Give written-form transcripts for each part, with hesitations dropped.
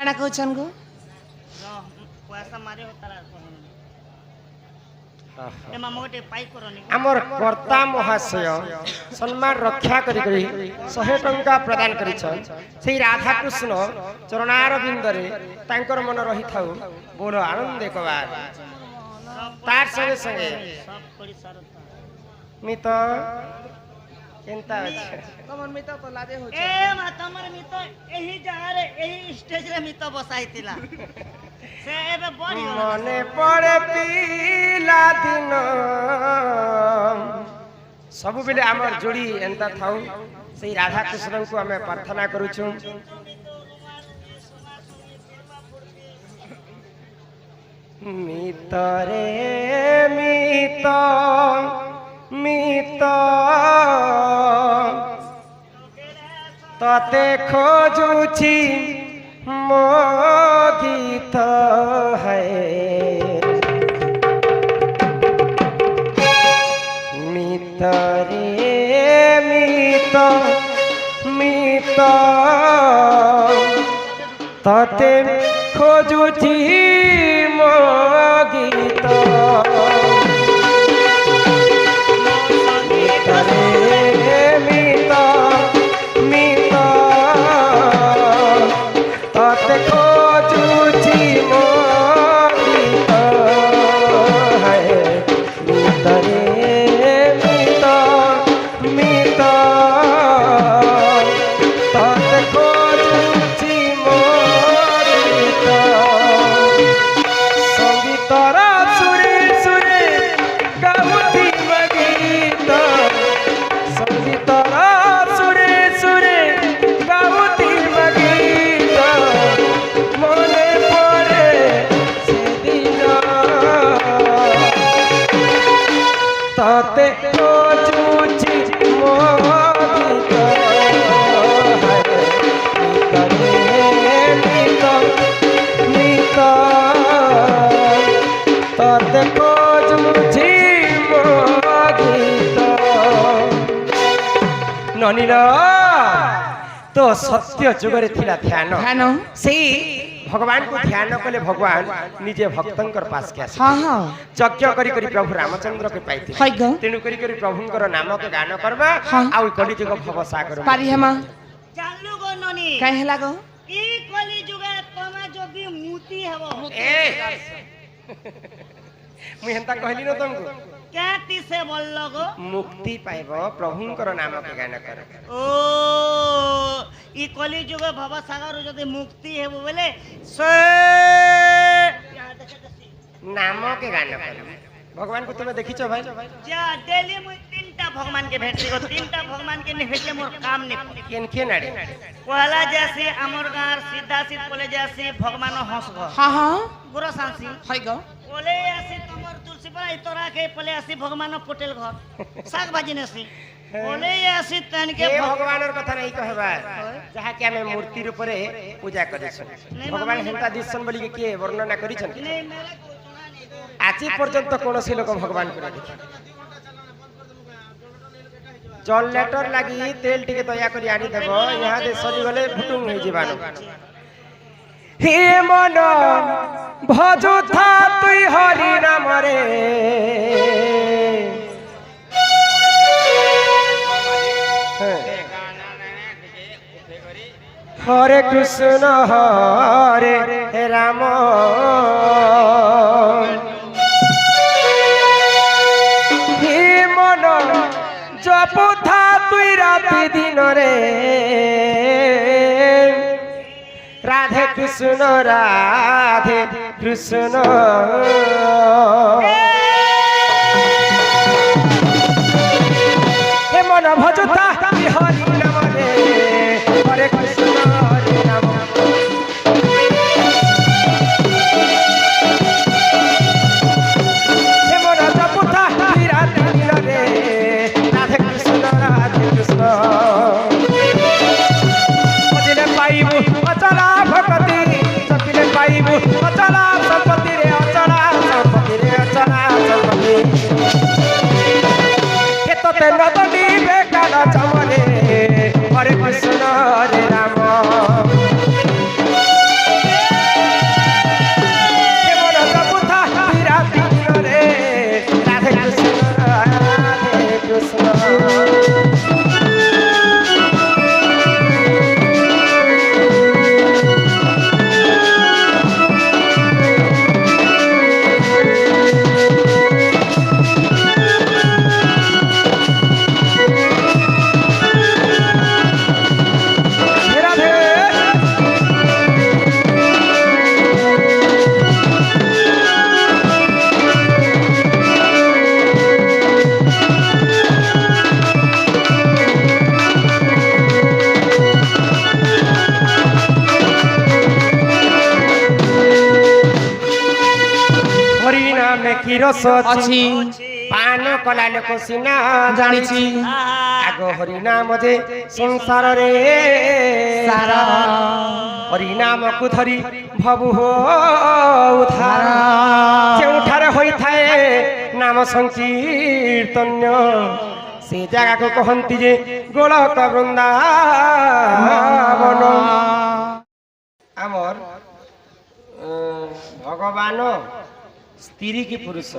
काना कहछन गो पैसा मारे होतारा ए मामोटे पाई करनी आमर कर्ता महाशय सम्मान रक्षा करी 100 टंका प्रदान करिछन सेही राधा कृष्ण चरणार बिंदरे तांकर मन रही थाउ बोलो आनंद एक बार तार संगे संगे सब पड़ी सारता मित केनता अछि तमन मित तो लाजे हो ए मा तमर मित एही जहारे एही स्टेज रे मित बसाइतिला से एबे बड़ी मने पड़े पीला दिन सब बेले आमर जोड़ी एंता थाउ सेही राधा कृष्ण को हमें प्रार्थना करूछु मितरे मित मित तते खोजुछि मो गीत है मितरे मित मित तते खोजुछि मो गीत तो सत्य जुगरे थिला ध्यान से भगवान को ध्यान कले भगवान निजे भक्तंकर पास के हां हां यज्ञ करी करी प्रभु रामचंद्र के पाइते हाय गो तेनु करी करी प्रभुंकर नाम के गान करबा आ कली जुग भव सागर पारी हेमा जानलु गो ननी काहे हेला गो ई कली जुगे तमे जदी मूर्ति हेबो ए मुई हंता कहली न तुमको क्याति से बोललो गो मुक्ति पाइबो प्रभुंकर नाम के गान कर ओ ई कली जुगे भव सागर जदी मुक्ति हेबो बोले से नाम के गान कर भगवान को तुम देखिछो भाई जा डेली मुई तीनटा भगवान के भेटसी गो तीनटा भगवान के ने भेटले मोर काम ने केन केन आड़े पहला जैसे अमर गार सीधा सीध बोले जैसे भगवान हंस गो हां हां गुरु सांसी हाय गो बोले ऐसे तमर तुलसी पर इतरा के पले ऐसे भगवान पटेल घर साग भाजी ने सी बोले ऐसे तन के भगवान और कथा नहीं कहबा जहा के हमें मूर्ति रूप रे पूजा करे छन भगवान हेंता दिसन बोली के वर्णना करी छन नहीं मेरे को सुना नहीं दो आज पर्यंत कोनोसी लोक भगवान को देखि जल लेटर लागी तेल टिके तया करी आनी देबो यहां दे सरी गले फुटुंग होई जीवानो हे मन भजु था तुई हरि नाम रे हरे कृष्ण हरे राम हे मन जपु था तुई राति दिन रे राधे कृष्ण हे मन भजता हरि नाम रे हरे कृष्ण हरे राम हे मन जपता राधे दिन रे राधे कृष्ण भजले पाइबु अचला भक्ति जपिले पाइबु अचला संपत्ति रे अचला संपत्ति के तते नदनी बेकाल चमरे हरे कृष्ण हरे राम କି ରସ ଅଛି ପାନ କଲା ଲୋକ ସିନା ଜାଣିଛି ଆଗ ହରି ନାମ ଯେ ସଂସାରରେ ସାରା ହରି ନାମକୁ ଧରି ଭବୁ ହୋ ଉଦ୍ଧାର ଯେଉଁଠାରେ ହୋଇଥାଏ ନାମ ସଂକୀର୍ତ୍ତନ୍ୟ ସେ ଜାଗାକୁ କହନ୍ତି ଯେ ଗୋଲକ ବୃନ୍ଦାବନ ଆମର ଭଗବାନ ସ୍ତ୍ରୀ କି ପୁରୁଷ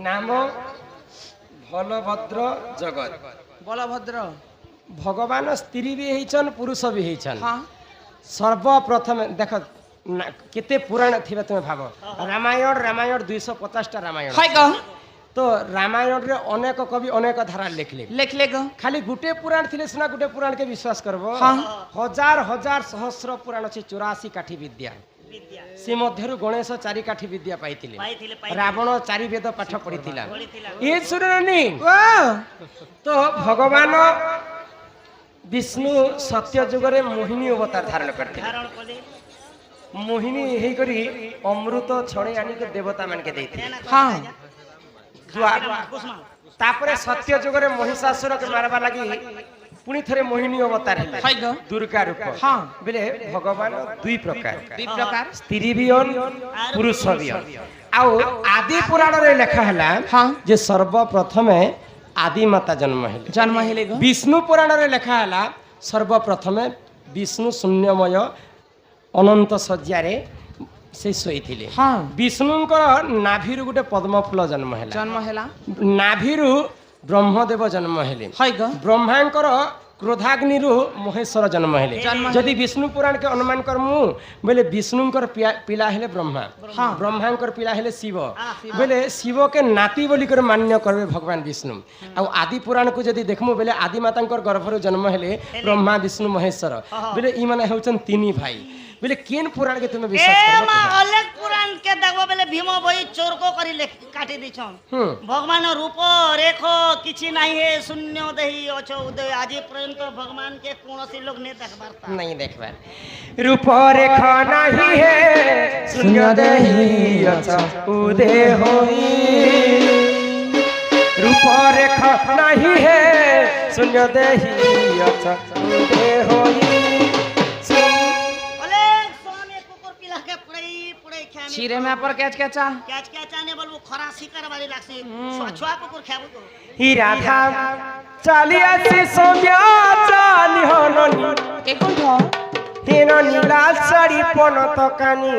ନାମ ଭଲଭଦ୍ର ଜଗତ বলভদ্র ভগবান স্ত্রী বি হইছন পুরুষ বি হইছন সর্বপ্রথমে দেখ কেতে পুরাণ থিবা তুমি ভাব রামায়ণ 250টা রামায়ণ হয় গো তো রামায়ণরে অনেক কবি অনেক ধারা লেখলে লেখলে গো খালি গুটে পুরাণ থিলে সিনা গুটে পুরাণকে বিশ্বাস করব হাজার হাজার সহস্র পুরাণ আছে 84 কাঠি বিদ্যা সে মধ্যরু গণেশ 4 কাঠি বিদ্যা পাইতিলে রাবণ 4 বেদ পাঠ পড়িতিলা এ শুননি তো ভগবান বিষ্ণু সত্য যুগরে মোহিনী অবতার ধারণ করতিলে মোহিনী হেই করি অমৃত ছড়ে আনিকে দেবতা মানকে দেইতিলে হ্যাঁ তারপরে সত্য যুগরে মহিষাসুর কে মারবা লাগি পুনি থরে মোহিনী অবতার হেলে হয় গো দুর্গা রূপ হ্যাঁ বলে ভগবান দুই প্রকার স্ত্রী বিয়ন পুরুষ বিয়ন আউ আদি পুরাণরে লেখা হেলা যে সর্বপ্রথমে আদি মাতা জন্ম হেলে গো বিষ্ণু পুরাণরে লেখা হেলা সর্বপ্রথমে বিষ্ণু শূন্যময় অনন্ত শয্যারে से শোইଥିଲେ বিষ্ণুঙ্কর নাভিরু গোটে পদ্মফুল জন্ম হেলা নাভিরু ব্রহ্মদেব জন্ম হেলে ব্রহ্মাঙ্কর ক্রোধাগ্নিরু মহেশ্বর জন্ম হেলে যদি বিষ্ণু পুরাণ কে অনুমান করমু বলে বিষ্ণুঙ্কর পিলা হেলে ব্রহ্মা ব্রহ্মাঙ্কর পিলা হেলে শিব বলে শিব কে নাতি বলি করে মান্য করবে ভগবান বিষ্ণু আর আদি পুরাণ কু যদি দেখমু বলে আদি মাতাঙ্কর গর্ভরু জন্ম হেলে ব্রহ্মা বিষ্ণু মহেশ্বর বলে ই মানে হউছন তিনি ভাই বলে কেন পুরাণ কে তুমি বিশ্বাস করবে অনেক পুরাণ কে দেখবো বলে ভীম বই চোরকো করি কাটি দিছন ভগবান রূপ রেখ কিছু নাই হে শূন্য দেহি অছ উদয় আজ পর্যন্ত ভগবান কে কোনসি লোক নে দেখবার नहीं देखबार रूप रेखा नहीं है शून्य देही अच्छा उदय होई रूप रेखा नहीं है शून्य देही अच्छा उदय होई ছিরে মে পর ক্যাচ ক্যাচা ने बोलबो खरा शिकार वाली लागसी छुआ कुकुर खाबो तो ही राधा चाली आसी सोम्या चाली हननी একন ঠ হেন নীলা শাড়ি পনত কানি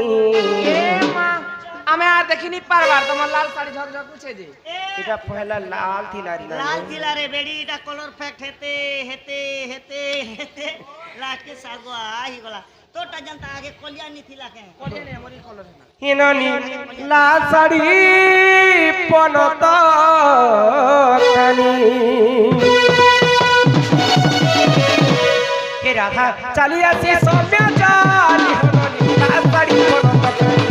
আমি আর দেখিনি পারবার তোমার লাল শাড়ি ঝকঝক উঠে যে এটা পহলা লাল থিলারি लाल थिला रे बेडी এটা কলর ফেক্ট হেতে হেতে হেতে হেতে লাস্ট के सागो आही गला तोटा जनता आगे कोलिया नी थिला के কোলিয়া নে মরি কলর না হেন নীলা শাড়ি পনত কানি হে রাধা চালি আসি সৌম্যা চালি নীলা শাড়ি পনত কানি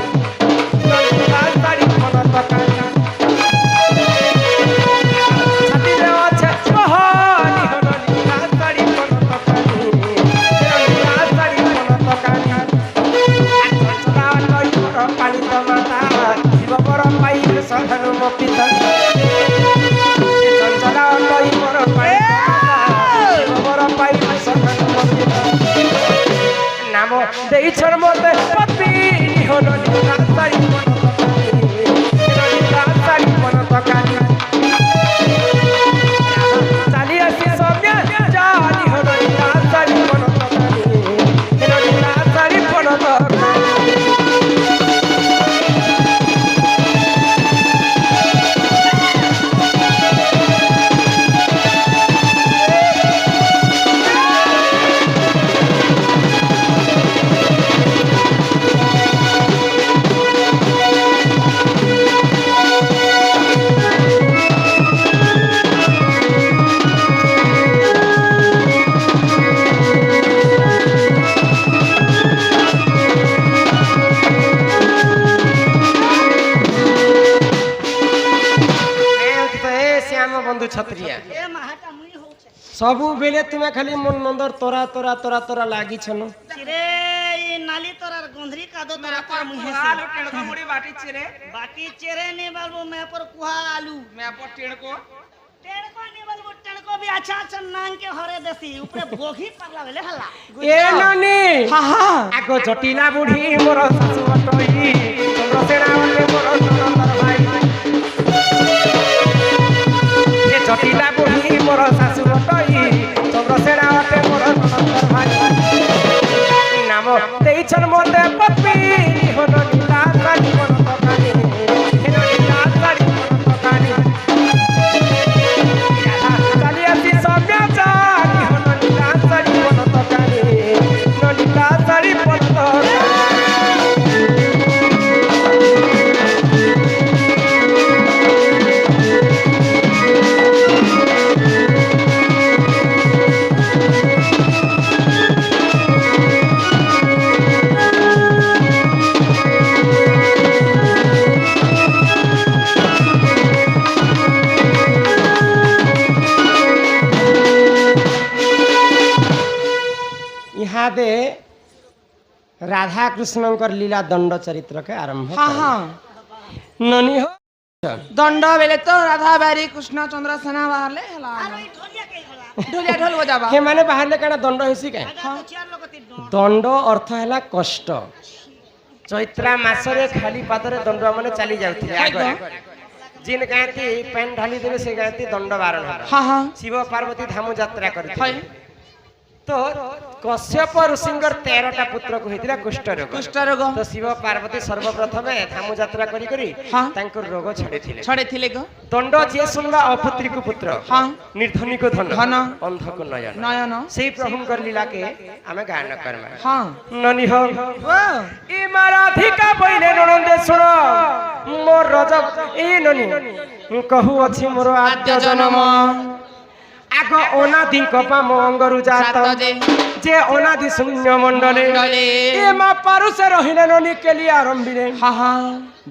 নীলা শাড়ি পনত কানি ছাতিরে আছে বহনি নীলা শাড়ি পনত কানি নীলা শাড়ি পনত কানি চঞ্চলা লই পর পালিত মাতা শিব পর পাই সধনু মপিত চঞ্চলা লই পর পালিত মাতা শিব পর পাই সধনু মপিত নাম দেইছর মতে পতি হলো নীলা শাড়ি পনত কানি নীলা শাড়ি পনত কানি চালি আসি সৌম্যা চালি হলো নীলা শাড়ি পনত কানি নীলা শাড়ি পনত কানি বন্ধু ছত্রিয়া ए महाटा मुई होছে सबु बेले तुम्हें खाली मन नंदर तोरा तोरा तोरा तोरा लागिछ न रे इ নালি তোর আর গন্ধরি কাদো তোর मैं पर মুহে कुहा आलू टेढ़को मुड़ी बाटी चिरे বাটি চেরে নে বলবো মে পর কুহা আলু मैं पर टेढ़को টেড়কো নে বলবো টেড়কো বি আচ্ছা আচ্ছা নাং কে হরে দেসি উপরে বঘি পাগলা বেলে হলা এ ননি हाँ हाँ আগ জটিলা বুঢ়ী মোর শাশু অটই চন্দ্রসেনা অটে মোর ননন্দর ভাই এ জটিলা বুঢ়ী মোর শাশু অটই চন্দ্রসেনা অটে মোর ননন্দর ভাই নাম দেইছন মতে পপি হন নীলা সারি মন তকানি হেন নীলা সারি মন তকানি চালি আসি সৌম্যাচারি হন নীলা সারি মন তকানি নীলা সারি মন তকানি इहादे राधा कृष्णकर लीला दंड चरित्र के आरंभ हाँ हाँ ननी हो दंड बेले तो राधा बारी कृष्ण चंद्र सेना बाहरले हला আর ওই ঢোলিয়া কে হলা ढोलिया ढोल बजाबा हे माने बाहर ले काना दंड हेसी के আগা তো চার লোক তি दंड अर्थ हैला कष्ट चैत्रा मासरे खाली पादरे दंड माने चली जाउथिले आगे जिन गायती पेन ढाली देबे से गायती दंड बारण होला हाँ हाँ शिव पार्वती धाम यात्रा करथिले हाय तो कश्यप ऋषिंगर 13टा पुत्र को हेतिला कुष्ठ रोग कुष्ठ रोग तो शिव पार्वती सर्वप्रथम धाम यात्रा करी करी हाँ तांको रोग छाड़ीथिले छड़े थिले गो दंड जे सुनबा अपुत्री को पुत्र हाँ निर्धनी को धन धन अंध को नयन नयन सेही प्रभुंकर लीला के आमे गायन करमा हाँ ननी हो ओ ई माराधिका पहिले ननंदे सुन मोर रज ई ननी कहू अछि मोर आद्य जन्म आग अनादि कपा मो अंगरु जात जात जे जे अनादि शून्य मंडले मंडले ए मा पारुसे रहिले ननी केली आरंभिले हाँ हाँ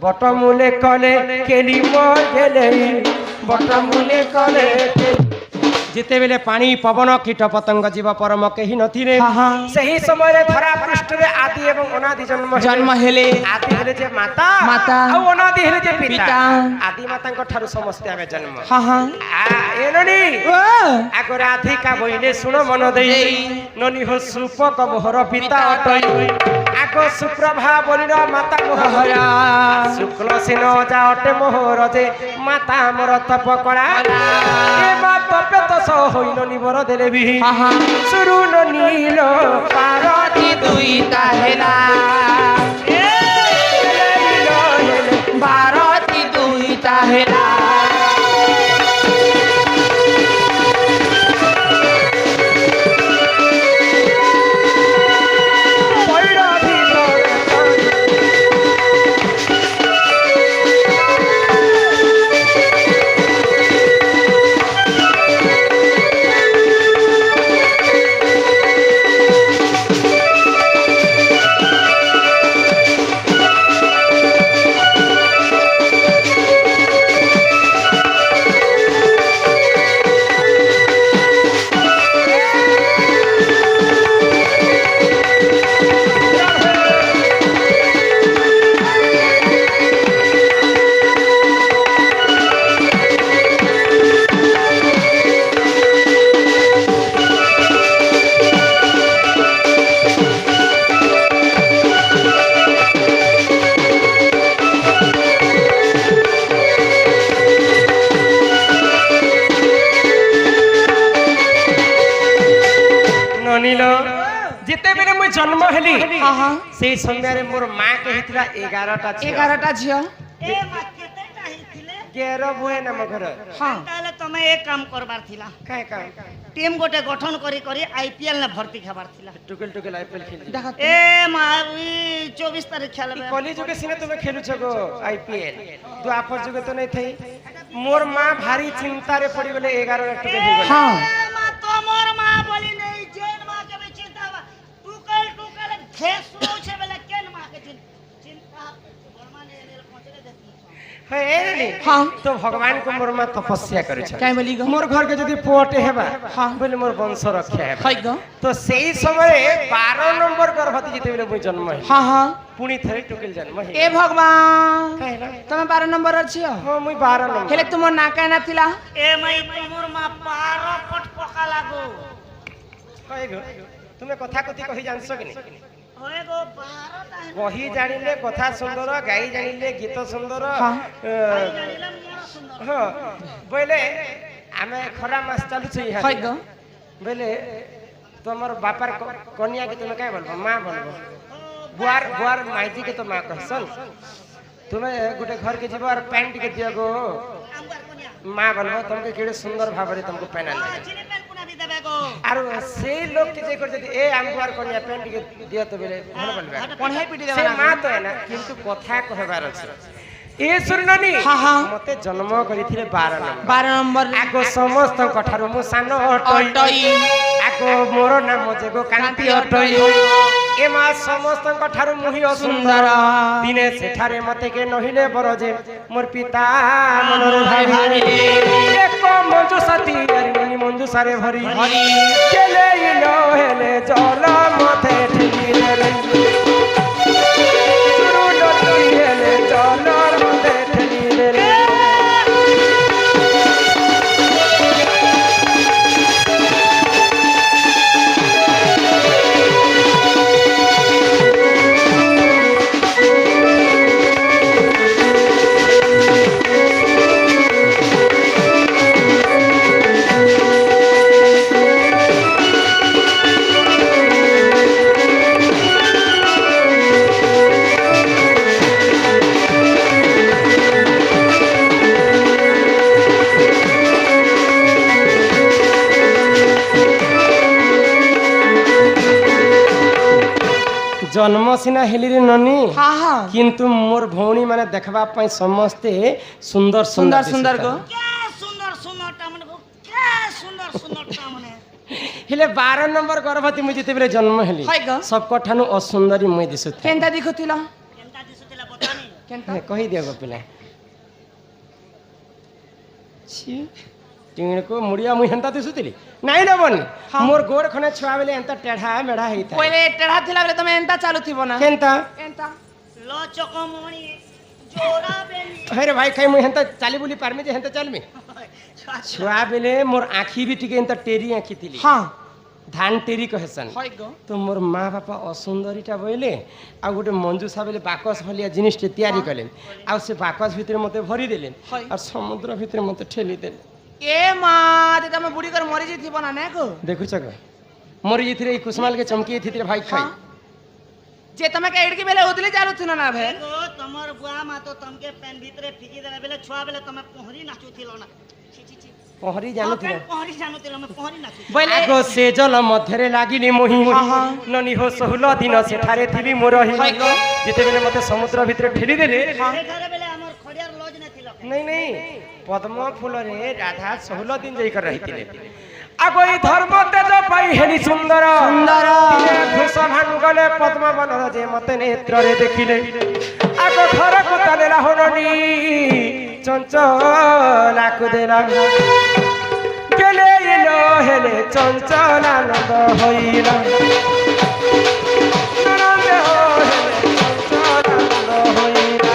बटमूले कले केली मोर गेले बटमूले कले जिते बेले पानी पवन कीट पतंग जीव परम केही नथिले हाँ हाँ सही समय रे धरा पृष्ठ रे आदि एवं अनादि जन्म हेले आदि हेले जे माता माता आ अनादि हेले जे पिता पिता आदि मातांक ठारु समस्त आमे जन्म हाँ हाँ ए ननी ओ आगो राधिका बहिले सुन मन देई ननी हो सुपक मोहर पिता अटई आगो सुप्रभा बलिरा माता मोहरा शुक्ल सिन जा अटे मोहर जे माता मोर तप कळा ए मा तपे तो सो होइनो निबर देले भी हाँ हाँ सुरु नील पारती दुईटा हेला भारती दुईटा हेला जिते बेले मुई जन्म हेली हाँ हाँ से समय रे मोर मां के हितरा 11टा छिया 11टा झियो এ মা কেতেটা হইছিলে 11 বুয়ে নাম घर हाँ তাহলে তুমি এক কাম করবার থিলা काय काम টিম গোটে গঠন করি করি আইপিএল না ভর্তি খাবার থিলা टुकल टुकल आईपीएल खेली देखा এ মা ওই 24 तारीख খেলবে कॉलेज जुगे सिने तुम्हें खेलु छगो आईपीएल तू आफर जुगे तो नहीं थई मोर मां भारी चिंता रे पड़ी गेले 11 टके हो गेले हाँ এ মা তোমার মা বলি নেই জেন মা কে भी চিন্তা বা টুকল ঘেস শুছে বলে কেন মা কে চিন্তা বর্মা ने पहुंचले देती हे रे हाँ तो भगवान को मोर मां तपस्या करे छ काय बोली गो मोर घर के जदी पुअटे हेबा हाँ बोले मोर वंश रक्षा हेबा हाय गो तो सेही समय 12 नंबर गर्भवती जिते बेले मुई जन्म हे हाँ हाँ पुणी थरे टुकेल जन्म हे ए भगवान कहला तमे 12 नंबर अछि हां मुई 12 नंबर हेले तुमो ना काय ना थिला ए मई तुमर मा 12 पट पका लागो कहे गो तुमे कथा कथि कहि जानसो कि नहीं होए गो 12 ता कही जानिले कथा सुंदर गाई जानिले गीत सुंदर हाँ। जानिला मिया सुंदर हां बोले आमे खरा मास चालू छै हाय गो बोले तमर बापार कन्या के तुमे काय बोलबो मां बोलबो बुआर बुआर माइती के तो मां कहसन तुमे गोटे घर के जीव और पैंट के दियो गो अंगार कोनिया मां बोलबो तुमके केड़े सुंदर भाबरे तुमको पहना ले चिनी पेन पुना भी देबे गो आरो से लोग के जे कर जदी ए आंगुआर कन्या पैंट के दियो तो बोले मन बोलबे कोन है पिटी से देबा मां तो है ना किंतु कथा कहबार अछि ए सुरनानी हाँ हाँ मते जन्म करिथिले 12 नंबर 12 नंबर आगो समस्त कठारु मु सानो अटई अटई आगो मोर नाम जेगो कांति अटई ए मा समस्त कठारु मुहि सुंदर दिने सेठारे मते के नहिले बरजे मोर पिता मनोर भाई एक मंजू साथी अरिनी मंजू सारे भरी हरि चले इलो हेले जल मते ठिकी देले सुरु डटी हेले जल मते ठिकी देले जन्म सिना हेली रे ननी हाँ हाँ किंतु मोर भौणी माने देखबा पई समस्ते सुंदर सुंदर सुंदर गो क्या सुंदर सुंदर टामने गो क्या सुंदर सुंदर टामने हेले 12 नंबर गर्भवती मुई जते बेले जन्म हेली हाय गो सब कठानु असुंदरी मुई दिसु केनता दिखुतिला केनता दिसुतिला बतानी केनता कहि दियो गो पिला छी टिंगड़ को मुड़िया मुई हंता दिसुतिली नाही ना बन हाँ। मोर गोड़ खने छुआ बेले एंता टेढ़ा मेढ़ा हेता पहिले टेढ़ा थिला बेले तमे एंता चालू थिबो ना केनता एंता लो चकमणी जोरा बेली अरे भाई खाई मुई हंता चाली बुली पारमी जे हंता चलमी छुआ बेले मोर आँखी भी टिके एंता टेरी आँखी थिली हाँ धान टेरी कहसन हाय गो तो मोर माँ बापा असुंदरीटा बोले आ गोटे मंजूषा बेले बाकस भलिया जिनिस तैयारी कले आ से बाकस भितर मते भरी देले हाय। और समुद्र भितर मते ठेली देले ए मां ते तमे बुढ़ी कर मरी जी थिबो ना ने को देखु छक मोर इथिरे ई कुसमाल के चमकी थिरे भाई खाई हाँ। जे तमे के एडकी बेले उदली चालू थिनो ना भे गो तमर बुआ मा तो तमके पेन भीतरे फिकी देला बेले छुआ बेले तमे पहरी नाचुथिलो ना छी छी छी पहरी जानु थिले पहरी जानुथिलो मैं पहरी नाचु बोले आगो से जल मध्यरे लागिनी मोही हाँ, हाँ। ननी हो 16 दिन सेठारे थिबी मोर ही हाय गो। जेते बेले मते समुद्र भितर ठेली देले ए घरे बेले हमर खड़ियार लॉज ने थिलो नहीं नहीं पद्म फूल रे राधा 16 दिन जाई कर रही थिले आगो ई धर्म तेज पाई हेली सुंदर सुंदर। घुस भानु गले पद्म बनर जे मते नेत्र रे देखिले आगो घर को तलेला होननी चंचला को देला गेले इलो हेले चंचला नंद होइला नंद हेले चंचला नंद होइला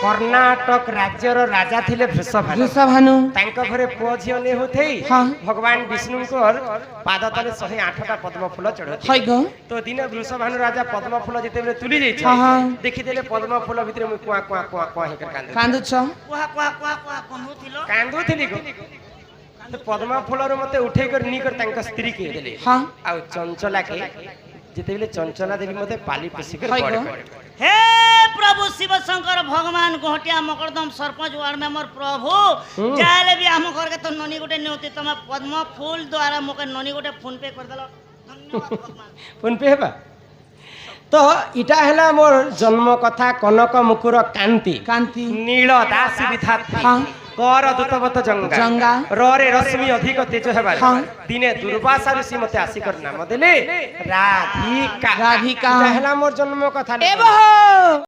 कर्नाटक राज्यर राजा थिले वृषभानु वृषभानु तांको घरे पुओ झियो ने होथेई हाँ। भगवान विष्णु को पाद तले 108 टा पद्म फूल चढ़ोथि हाय गो तो दिने वृषभानु राजा पद्म फूल जेते बेले तुली जाई हाँ, हाँ। देखि देले पद्म फूल भितर मु कुआ कुआ कुआ कुआ हेकर कांदु कांदु छ कुआ कुआ कुआ कुआ कनुथिलो कांदु थिली गो तो पद्म फूल रो मते उठे कर नी कर तांका स्त्री के देले हाँ आ चंचला के जेते बेले चंचला देवी मते पाली पोसी कर हाय बड़ गो। कर हे प्रभु शिव शंकर भगवान गोहटिया मकरदम सरपंच वार्ड मेंबर प्रभु जाले भी हम घर के तो ननी गोटे नेउती तमे पद्म फूल द्वारा मोके ननी गोटे फोन पे कर देलो धन्यवाद भगवान फोन पे हेबा तो इटा हैला मोर जन्म कथा कनक मुकुर कांति कांति नील दासी विधात्री हाँ। कर दूतवत जंगा जंगा। रे रश्मि अधिक तेज हेबा हाँ। दिने दुर्वासा ऋषि मते आसिकर नाम देले राधिका राधिका। इटा हैला मोर जन्म कथा ए बहो